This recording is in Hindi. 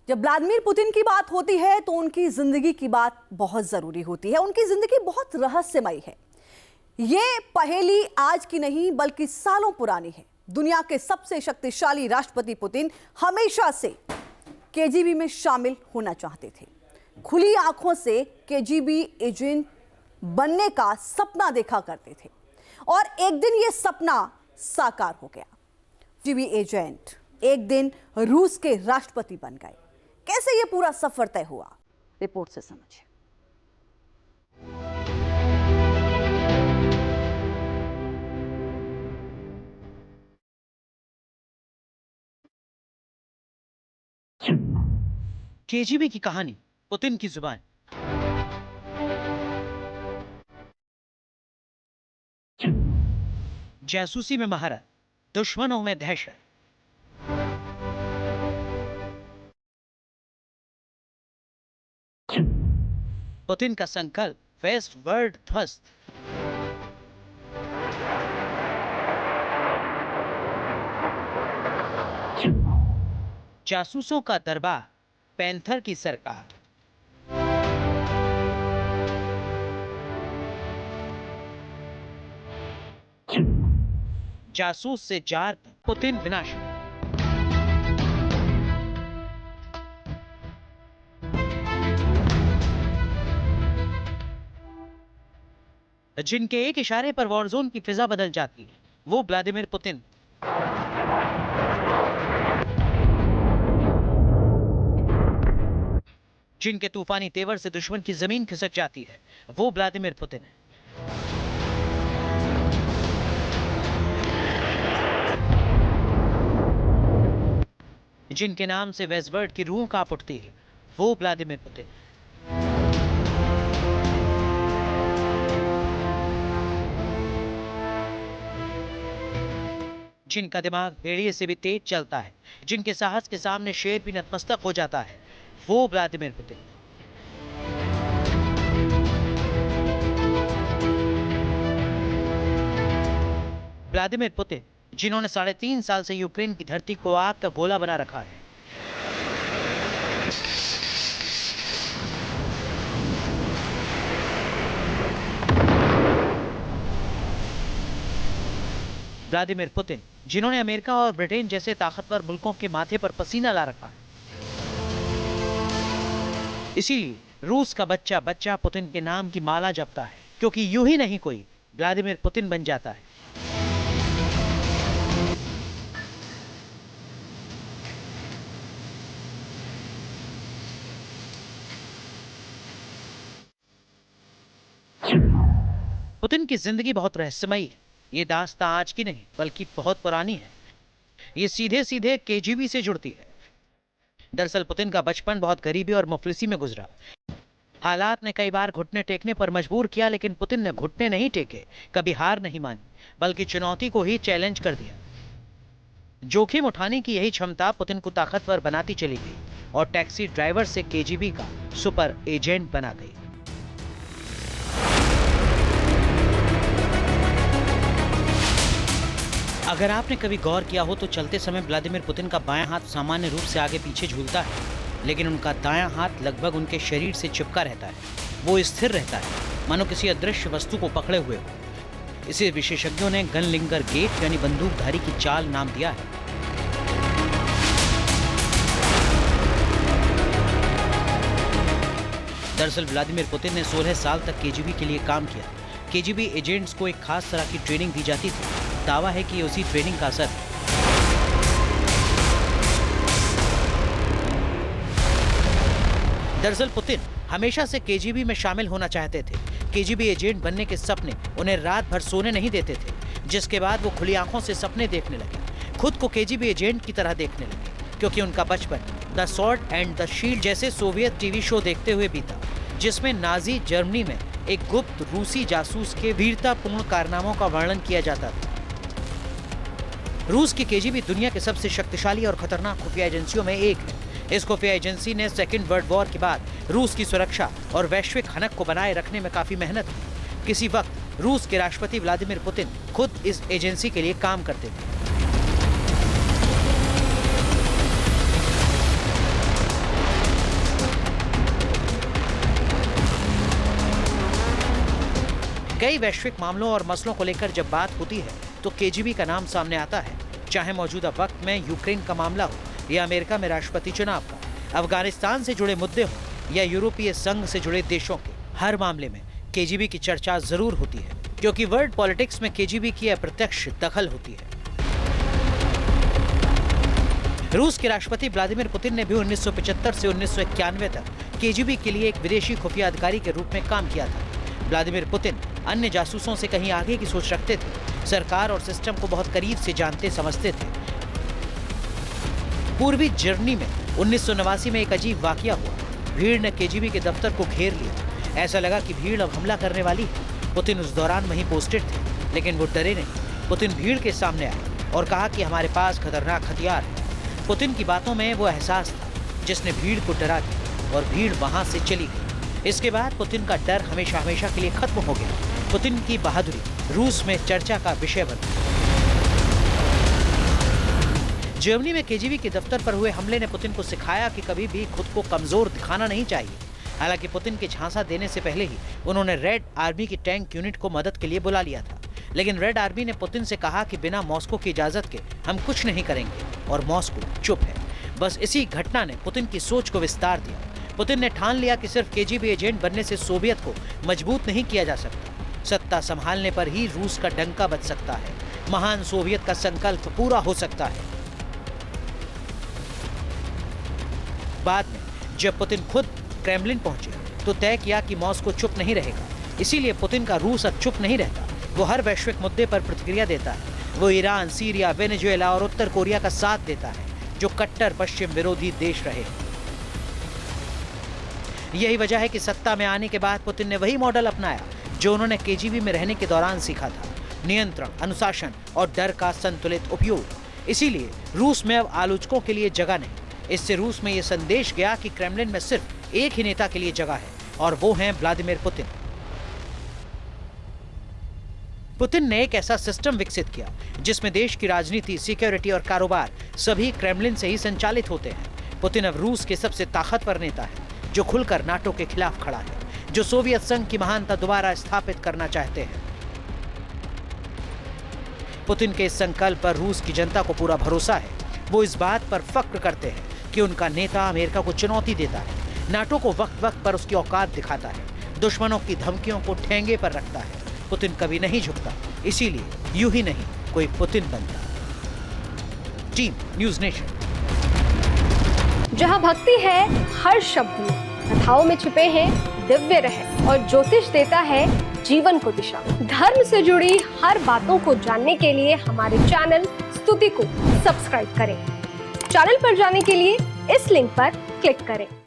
जब व्लादिमीर पुतिन की बात होती है तो उनकी जिंदगी की बात बहुत जरूरी होती है। उनकी जिंदगी बहुत रहस्यमयी है। ये पहेली आज की नहीं बल्कि सालों पुरानी है। दुनिया के सबसे शक्तिशाली राष्ट्रपति पुतिन हमेशा से केजीबी में शामिल होना चाहते थे। खुली आंखों से केजीबी एजेंट बनने का सपना देखा करते थे और एक दिन ये सपना साकार हो गया। केजीबी एजेंट एक दिन रूस के राष्ट्रपति बन गए। कैसे ये पूरा सफर तय हुआ, रिपोर्ट से समझिए। केजीबी की कहानी, पुतिन की जुबान। जासूसी में महारत, दुश्मनों में दहशत। पुतिन का संकल्प, वेस्ट वर्ल्ड ध्वस्त। जासूसों का दरबार, पैंथर की सरकार। जासूस से जार, पुतिन विनाशक। जिनके एक इशारे पर वॉरजोन की फिजा बदल जाती है, वो व्लादिमीर पुतिन। जिनके तूफानी तेवर से दुश्मन की जमीन खिसक जाती है, वो व्लादिमीर पुतिन है। जिनके नाम से वेस्टवर्ल्ड की रूह कांप उठती है, वो व्लादिमीर पुतिन। जिनका दिमाग भेड़िए से भी तेज चलता है, जिनके साहस के सामने शेर भी नतमस्तक हो जाता है, वो व्लादिमीर पुतिन। व्लादिमीर पुतिन, जिन्होंने 3.5 साल से यूक्रेन की धरती को आग का गोला बना रखा है। व्लादिमीर पुतिन, जिन्होंने अमेरिका और ब्रिटेन जैसे ताकतवर मुल्कों के माथे पर पसीना ला रखा है। इसीलिए रूस का बच्चा बच्चा पुतिन के नाम की माला जपता है, क्योंकि यूं ही नहीं कोई व्लादिमीर पुतिन बन जाता है। पुतिन की जिंदगी बहुत रहस्यमयी है। ये दास्तां आज की नहीं बल्कि बहुत पुरानी है। ये सीधे सीधे केजीबी से जुड़ती है। दरअसल पुतिन का बचपन बहुत गरीबी और मुफलिसी में गुजरा। हालात ने कई बार घुटने टेकने पर मजबूर किया, लेकिन पुतिन ने घुटने नहीं टेके, कभी हार नहीं मानी, बल्कि चुनौती को ही चैलेंज कर दिया। जोखिम उठाने की यही क्षमता पुतिन को ताकतवर बनाती चली गई और टैक्सी ड्राइवर से केजीबी का सुपर एजेंट बना गई। अगर आपने कभी गौर किया हो तो चलते समय व्लादिमीर पुतिन का बायां हाथ सामान्य रूप से आगे पीछे झूलता है, लेकिन उनका दायां हाथ लगभग उनके शरीर से चिपका रहता है। वो स्थिर रहता है, मानो किसी अदृश्य वस्तु को पकड़े हुए हो। इसे विशेषज्ञों ने गनलिंगर गेट यानी बंदूकधारी की चाल नाम दिया है। दरअसल व्लादिमीर पुतिन ने 16 साल तक केजीबी के लिए काम किया। केजीबी एजेंट्स को एक खास तरह की ट्रेनिंग दी जाती थी। दावा है कि उसी ट्रेनिंग का असर है। दरअसल पुतिन हमेशा से केजीबी में शामिल होना चाहते थे। केजीबी एजेंट बनने के सपने उन्हें रात भर सोने नहीं देते थे, जिसके बाद वो खुली आंखों से सपने देखने लगे, खुद को केजीबी एजेंट की तरह देखने लगे, क्योंकि उनका बचपन the sword and the shield जैसे सोवियत टीवी शो देखते हुए बीता, जिसमें नाजी जर्मनी में एक गुप्त रूसी जासूस के वीरतापूर्ण कारनामों का वर्णन किया जाता था। रूस की केजीबी दुनिया के सबसे शक्तिशाली और खतरनाक खुफिया एजेंसियों में एक है। इस खुफिया एजेंसी ने सेकेंड वर्ल्ड वॉर के बाद रूस की सुरक्षा और वैश्विक हनक को बनाए रखने में काफी मेहनत की। किसी वक्त रूस के राष्ट्रपति व्लादिमीर पुतिन खुद इस एजेंसी के लिए काम करते थे। कई वैश्विक मामलों और मसलों को लेकर जब बात होती है तो केजीबी का नाम सामने आता है, चाहे मौजूदा वक्त में यूक्रेन का मामला हो या अमेरिका में राष्ट्रपति चुनाव का, अफगानिस्तान से जुड़े मुद्दे हो या यूरोपीय संघ से जुड़े देशों के, हर मामले में केजीबी की चर्चा जरूर होती है, क्योंकि वर्ल्ड पॉलिटिक्स में केजीबी की अप्रत्यक्ष दखल होती है। रूस के राष्ट्रपति व्लादिमीर पुतिन ने भी 1975 से 1991 तक केजीबी के लिए एक विदेशी खुफिया अधिकारी के रूप में काम किया था। व्लादिमीर पुतिन अन्य जासूसों से कहीं आगे की सोच रखते थे, सरकार और सिस्टम को बहुत करीब से जानते समझते थे। पूर्वी जर्मनी में 1989 में एक अजीब वाकया हुआ। भीड़ ने केजीबी के दफ्तर को घेर लिया। ऐसा लगा कि भीड़ अब हमला करने वाली है। पुतिन उस दौरान वहीं पोस्टेड थे, लेकिन वो डरे नहीं। पुतिन भीड़ के सामने आए और कहा कि हमारे पास खतरनाक हथियार है। पुतिन की बातों में वो एहसास था जिसने भीड़ को डरा दिया और भीड़ वहां से चली गई। इसके बाद पुतिन का डर हमेशा हमेशा के लिए खत्म हो गया। पुतिन की बहादुरी रूस में चर्चा का विषय बन गई। जर्मनी में केजीबी के दफ्तर पर हुए हमले ने पुतिन को सिखाया कि कभी भी खुद को कमजोर दिखाना नहीं चाहिए। हालांकि पुतिन के झांसा देने से पहले ही उन्होंने रेड आर्मी की टैंक यूनिट को मदद के लिए बुला लिया था, लेकिन रेड आर्मी ने पुतिन से कहा कि बिना मॉस्को की इजाजत के हम कुछ नहीं करेंगे, और मॉस्को चुप है। बस इसी घटना ने पुतिन की सोच को विस्तार दिया। पुतिन ने ठान लिया कि सिर्फ केजीबी एजेंट बनने से सोवियत को मजबूत नहीं किया जा सकता, सत्ता संभालने पर ही रूस का डंका बज सकता है, महान सोवियत का संकल्प पूरा हो सकता है। बाद में जब पुतिन खुद क्रेमलिन पहुंचे तो तय किया कि मॉस्को चुप नहीं रहेगा। इसीलिए पुतिन का रूस अब चुप नहीं रहता, वो हर वैश्विक मुद्दे पर प्रतिक्रिया देता है। वो ईरान, सीरिया, वेनेजुएला और उत्तर कोरिया का साथ देता है, जो कट्टर पश्चिम विरोधी देश रहे। यही वजह है कि सत्ता में आने के बाद पुतिन ने वही मॉडल अपनाया जो उन्होंने केजीबी में रहने के दौरान सीखा था: नियंत्रण, अनुशासन और डर का संतुलित उपयोग। इसीलिए रूस में अब आलोचकों के लिए जगह नहीं। इससे रूस में यह संदेश गया कि क्रेमलिन में सिर्फ एक ही नेता के लिए जगह है, और वो हैं व्लादिमीर पुतिन। पुतिन ने एक ऐसा सिस्टम विकसित किया जिसमें देश की राजनीति, सिक्योरिटी और कारोबार सभी क्रेमलिन से ही संचालित होते हैं। पुतिन अब रूस के सबसे ताकतवर नेता है, जो खुलकर नाटो के खिलाफ खड़ा है, जो सोवियत संघ की महानता दोबारा स्थापित करना चाहते हैं। पुतिन के इस संकल्प पर रूस की जनता को पूरा भरोसा है। वो इस बात पर फख्र करते हैं कि उनका नेता अमेरिका को चुनौती देता है, नाटो को वक्त वक्त पर उसकी औकात दिखाता है, दुश्मनों की धमकियों को ठेंगे पर रखता है। पुतिन कभी नहीं झुकता, इसीलिए यूं ही नहीं कोई पुतिन बनता। Team news nation. जहां भक्ति है हर शब्द में, कथाओं में छुपे हैं दिव्य रहस्य, और ज्योतिष देता है जीवन को दिशा। धर्म से जुड़ी हर बातों को जानने के लिए हमारे चैनल स्तुति को सब्सक्राइब करें। चैनल पर जाने के लिए इस लिंक पर क्लिक करें।